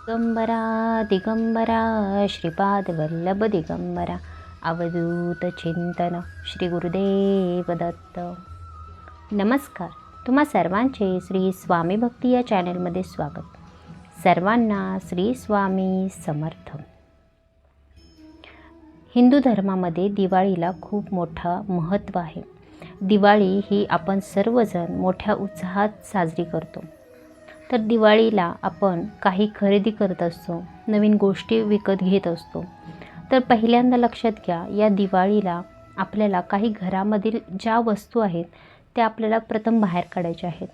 दिगंबरा दिगंबरा श्रीपाद वल्लभ दिगंबरा अवधूत चिंतन श्री गुरुदेव दत्त. नमस्कार. तुम्हा सर्वांचे श्री स्वामी भक्ती या चॅनलमध्ये स्वागत. सर्वांना श्री स्वामी समर्थ. हिंदू धर्मामध्ये दिवाळीला खूप मोठं महत्त्व आहे. दिवाळी ही आपण सर्वजण मोठ्या उत्साहात साजरी करतो. तर दिवाळीला आपण काही खरेदी करत असतो, नवीन गोष्टी विकत घेत असतो. तर पहिल्यांदा लक्षात घ्या, या दिवाळीला आपल्याला काही घरामधील ज्या वस्तू आहेत त्या आपल्याला प्रथम बाहेर काढायच्या आहेत.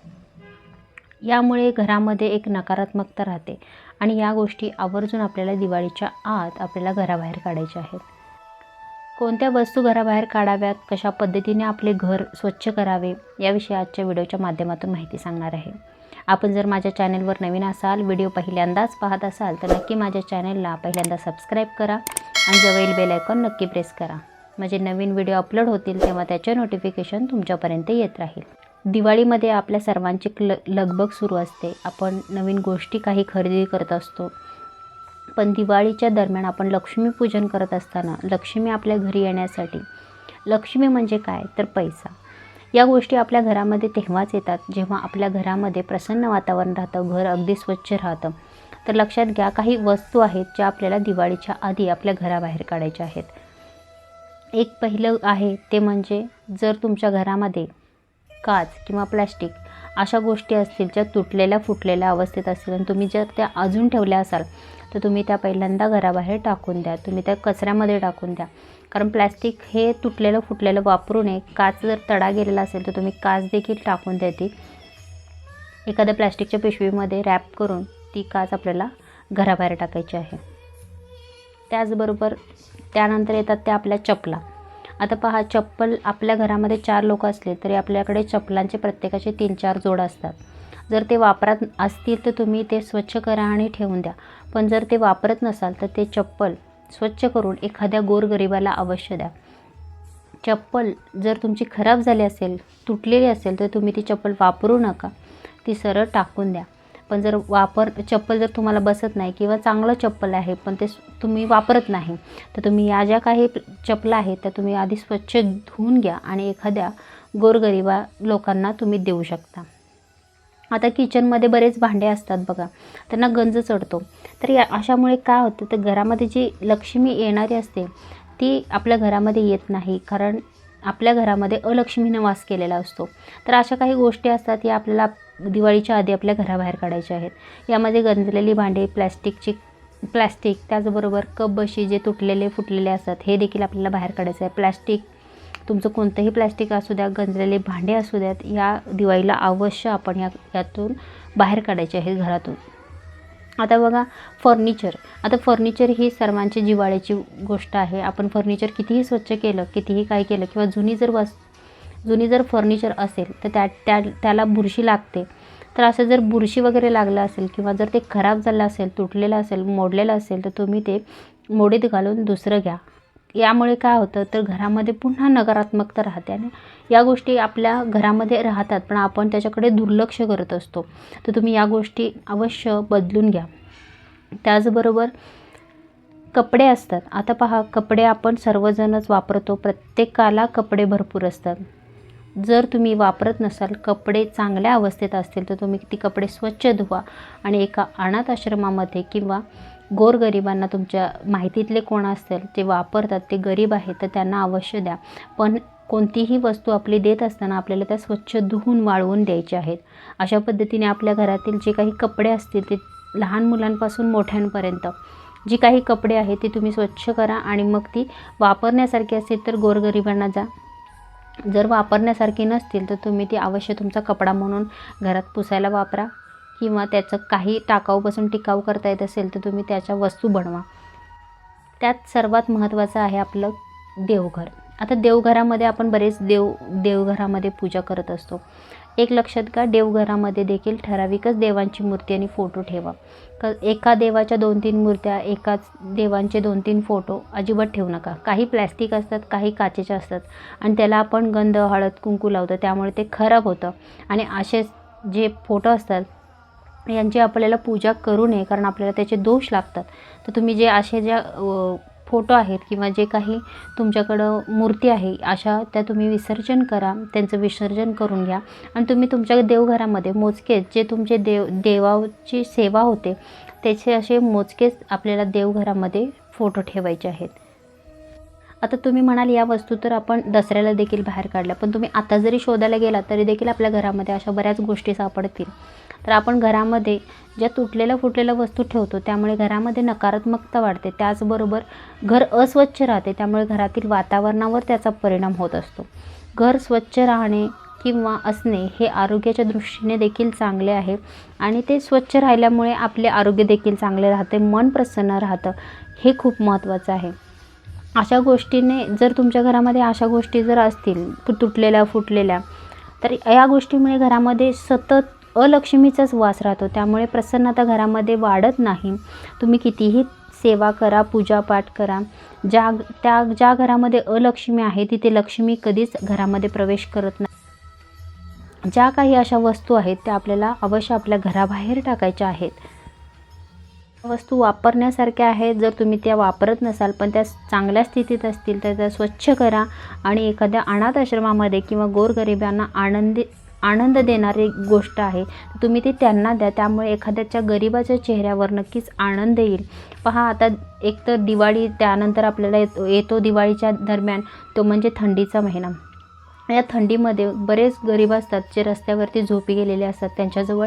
यामुळे घरामध्ये एक नकारात्मकता राहते आणि या गोष्टी आवर्जून आपल्याला दिवाळीच्या आत आपल्याला घराबाहेर काढायच्या आहेत. कोणत्या वस्तू घराबाहेर काढाव्यात, कशा पद्धतीने आपले घर स्वच्छ करावे, याविषयी आजच्या व्हिडिओच्या माध्यमातून माहिती सांगणार आहे. आपण जर माझ्या चॅनलवर नवीन असाल, व्हिडिओ पहिल्यांदाच पाहत असाल तर नक्की माझ्या चॅनलला पहिल्यांदा सबस्क्राईब करा आणि जवळील बेल आयकॉन नक्की प्रेस करा. म्हणजे नवीन व्हिडिओ अपलोड होतील तेव्हा त्याचे नोटिफिकेशन तुमच्यापर्यंत येत राहील. दिवाळीमध्ये आपल्या सर्वांची लगबग सुरू असते. आपण नवीन गोष्टी काही खरेदी करत असतो. पण दिवाळीच्या दरम्यान आपण लक्ष्मीपूजन करत असताना लक्ष्मी आपल्या घरी येण्यासाठी, लक्ष्मी म्हणजे काय तर पैसा, या गोष्टी आपल्या घरामध्ये तेव्हाच येतात जेव्हा आपल्या घरामध्ये प्रसन्न वातावरण राहतं, घर अगदी स्वच्छ राहतं. तर लक्षात घ्या, काही वस्तू आहेत ज्या आपल्याला दिवाळीच्या आधी आपल्या घराबाहेर काढायच्या आहेत. एक पहिलं आहे ते म्हणजे, जर तुमच्या घरामध्ये काच किंवा प्लॅस्टिक अशा गोष्टी असतील ज्या तुटलेल्या फुटलेल्या अवस्थेत असतील आणि तुम्ही जर त्या अजून ठेवल्या असाल तर तुम्ही त्या पहिल्यांदा घराबाहेर टाकून द्या. तुम्ही त्या कचऱ्यामध्ये टाकून द्या. कारण प्लॅस्टिक हे तुटलेलं फुटलेलं वापरू नये. काच जर तडा गेलेला असेल तर तुम्ही काच देखील टाकून द्या. ती एखाद्या प्लॅस्टिकच्या पिशवीमध्ये रॅप करून ती काच आपल्याला घराबाहेर टाकायची आहे. त्याचबरोबर त्यानंतर येतात त्या आपल्या चपला. आता पहा, चप्पल आपल्या घरामध्ये 4 लोक असले तरी आपल्याकडे चप्पलांचे प्रत्येकाचे 3-4 जोड असतात. जर ते वापरात असतील तर तुम्ही ते स्वच्छ करा आणि ठेवून द्या. पण जर ते वापरत नसाल तर ते चप्पल स्वच्छ करून एखाद्या गोरगरिबाला अवश्य द्या. चप्पल जर तुमची खराब झाली असेल, तुटलेली असेल तर तुम्ही ती चप्पल वापरू नका, ती सरळ टाकून द्या. पण जर चप्पल जर तुम्हाला बसत नाही किंवा चांगलं चप्पल आहे पण ते तुम्ही वापरत नाही तर तुम्ही या ज्या काही चपला आहेत त्या तुम्ही आधी स्वच्छ धुवून घ्या आणि एखाद्या गोरगरिबा लोकांना तुम्ही देऊ शकता. आता किचनमध्ये बरेच भांडे असतात बघा, त्यांना गंज चढतो. तर अशामुळे काय होतं, तर घरामध्ये जी लक्ष्मी येणारी असते ती आपल्या घरामध्ये येत नाही, कारण आपल्या घरामध्ये अलक्ष्मीने वास केलेला असतो. तर अशा काही गोष्टी असतात या आपल्याला दिवाळीच्या आधी आपल्या घराबाहेर काढायच्या आहेत. यामध्ये गंजलेली भांडे, प्लॅस्टिक, त्याचबरोबर कप बशी जे तुटलेले फुटलेले असतात हे देखील आपल्याला बाहेर काढायचं आहे. प्लॅस्टिक, तुमचं कोणतंही प्लॅस्टिक असू द्या, गंजलेले भांडे असू द्यात, या दिवाळीला अवश्य आपण यातून बाहेर काढायचे आहेत घरातून. आता बघा, फर्निचर ही सर्वांची जिव्हाळ्याची गोष्ट आहे. आपण फर्निचर कितीही स्वच्छ केलं, कितीही काय केलं किंवा जुनी जर फर्निचर असेल तर त्याला बुरशी लागते. तर असं जर बुरशी वगैरे लागलं असेल किंवा जर ते खराब झालं असेल, तुटलेलं असेल, मोडलेलं असेल तर तुम्ही ते मोडीत घालून दुसरं घ्या. यामुळे काय होतं, तर घरामध्ये पुन्हा नकारात्मकता राहते आणि या गोष्टी आपल्या घरामध्ये राहतात पण आपण त्याच्याकडे दुर्लक्ष करत असतो. तर तुम्ही या गोष्टी अवश्य बदलून घ्या. त्याचबरोबर कपडे असतात. आता पहा, कपडे आपण सर्वजणच वापरतो, प्रत्येकाला कपडे भरपूर असतात. जर तुम्ही वापरत नसाल, कपडे चांगल्या अवस्थेत असतील तर तुम्ही ती कपडे स्वच्छ धुवा आणि एका अनाथ आश्रमामध्ये किंवा गोरगरिबांना, तुमच्या माहितीतले कोण असतील ते वापरतात, ते गरीब आहेत तर त्यांना अवश्य द्या. पण कोणतीही वस्तू आपली देत असताना आपल्याला त्या स्वच्छ धुवून वाळवून द्यायच्या आहेत. अशा पद्धतीने आपल्या घरातील जे काही कपडे असतील ते लहान मुलांपासून मोठ्यांपर्यंत जी काही कपडे आहेत ते तुम्ही स्वच्छ करा आणि मग ती वापरण्यासारखी असेल तर गोरगरिबांना जा. जर वापरण्यासारखी नसतील तर तुम्ही ती अवश्य तुमचा कपडा म्हणून घरात पुसायला वापरा किंवा त्याचं काही टाकाऊपासून टिकाऊ करता येत असेल तर तुम्ही त्याच्या वस्तू बनवा. त्यात सर्वात महत्त्वाचं आहे आपलं देवघर. आता देवघरामध्ये आपण बरेच देवघरामध्ये पूजा करत असतो. एक लक्षात घ्या, देवघरामध्ये देखील ठराविकच देवांची मूर्ती आणि फोटो ठेवा. एका देवाच्या 2-3 मूर्त्या, एकाच देवांचे 2-3 फोटो अजिबात ठेवू नका. काही प्लॅस्टिक असतात, काही काचेचे असतात आणि त्याला आपण गंध, हळद, कुंकू लावतो, त्यामुळे ते खराब होतं. आणि असेच जे फोटो असतात यांची आपल्याला पूजा करू नये, कारण आपल्याला त्याचे दोष लागतात. तर तुम्ही जे असे ज्या फोटो आहेत किंवा जे काही तुमच्याकडं मूर्ती आहे अशा त्या तुम्ही विसर्जन करा, त्यांचं विसर्जन करून घ्या. आणि तुम्ही तुमच्या देवघरामध्ये मोजकेच जे तुमचे देवाची सेवा होते त्याचे असे मोजकेच आपल्याला देवघरामध्ये फोटो ठेवायचे आहेत. आता तुम्ही म्हणाल या वस्तू तर आपण दसऱ्याला देखील बाहेर काढल्या, पण तुम्ही आता जरी शोधायला गेला तरी देखील आपल्या घरामध्ये अशा बऱ्याच गोष्टी सापडतील. तर आपण घरामध्ये ज्या तुटलेल्या फुटलेल्या वस्तू ठेवतो त्यामुळे घरामध्ये नकारात्मकता वाढते, त्याचबरोबर घर अस्वच्छ राहते, त्यामुळे घरातील वातावरणावर त्याचा परिणाम होत असतो. घर स्वच्छ राहणे किंवा असणे हे आरोग्याच्या दृष्टीने देखील चांगले आहे आणि ते स्वच्छ राहिल्यामुळे आपले आरोग्य देखील चांगले राहते, मन प्रसन्न राहतं. हे खूप महत्त्वाचं आहे. अशा गोष्टीने जर तुमच्या घरामध्ये अशा गोष्टी जर असतील तुटलेल्या फुटलेल्या, तर या गोष्टीमुळे घरामध्ये सतत अलक्ष्मीचाच वास राहतो, त्यामुळे प्रसन्नता घरामध्ये वाढत नाही. तुम्ही कितीही सेवा करा, पूजापाठ करा, ज्या घरामध्ये अलक्ष्मी आहे तिथे लक्ष्मी कधीच घरामध्ये प्रवेश करत नाही. ज्या काही अशा वस्तू आहेत त्या आपल्याला अवश्य आपल्या घराबाहेर टाकायच्या आहेत. वस्तू वापरण्यासारख्या आहेत, जर तुम्ही त्या वापरत नसाल पण त्या चांगल्या स्थितीत असतील तर त्या स्वच्छ करा आणि एखाद्या अनाथ आश्रमामध्ये किंवा गोरगरिबांना आनंद देणारी गोष्ट आहे तुम्ही ती त्यांना द्या, त्यामुळे एखाद्याच्या गरिबाच्या चेहऱ्यावर नक्कीच आनंद येईल. पहा, आता एक तर दिवाळी, त्यानंतर आपल्याला येतो दिवाळीच्या दरम्यान तो म्हणजे थंडीचा महिना. या थंडीमध्ये बरेच गरीब असतात जे रस्त्यावरती झोपी गेलेले असतात, त्यांच्याजवळ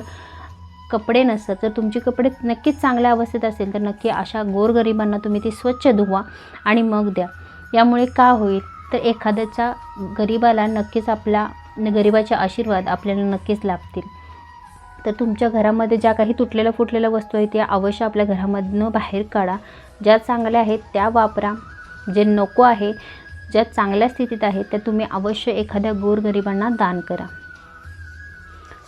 कपडे नसतात. जर तुमचे कपडे नक्कीच चांगल्या अवस्थेत असेल तर नक्की अशा गोरगरिबांना तुम्ही ती स्वच्छ धुवा आणि मग द्या. यामुळे काय होईल तर एखाद्याच्या गरीबाला नक्कीच आपल्या गरिबाचे आशीर्वाद आपल्याला नक्कीच लाभतील. तर तुमच्या घरामध्ये ज्या काही तुटलेल्या फुटलेल्या वस्तू आहेत त्या अवश्य आपल्या घरामधनं बाहेर काढा. ज्या चांगल्या आहेत त्या वापरा, जे नको आहे, ज्या चांगल्या स्थितीत आहेत त्या तुम्ही अवश्य एखाद्या गोरगरिबांना दान करा.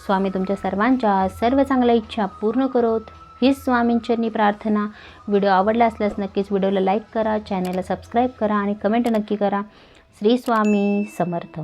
स्वामी तुमच्या सर्वांच्या सर्व चांगल्या इच्छा पूर्ण करोत, हीच स्वामींचरणी प्रार्थना. व्हिडिओ आवडला असल्यास नक्कीच व्हिडिओला लाईक करा, चॅनलला सबस्क्राईब करा आणि कमेंट नक्की करा. श्री स्वामी समर्थ.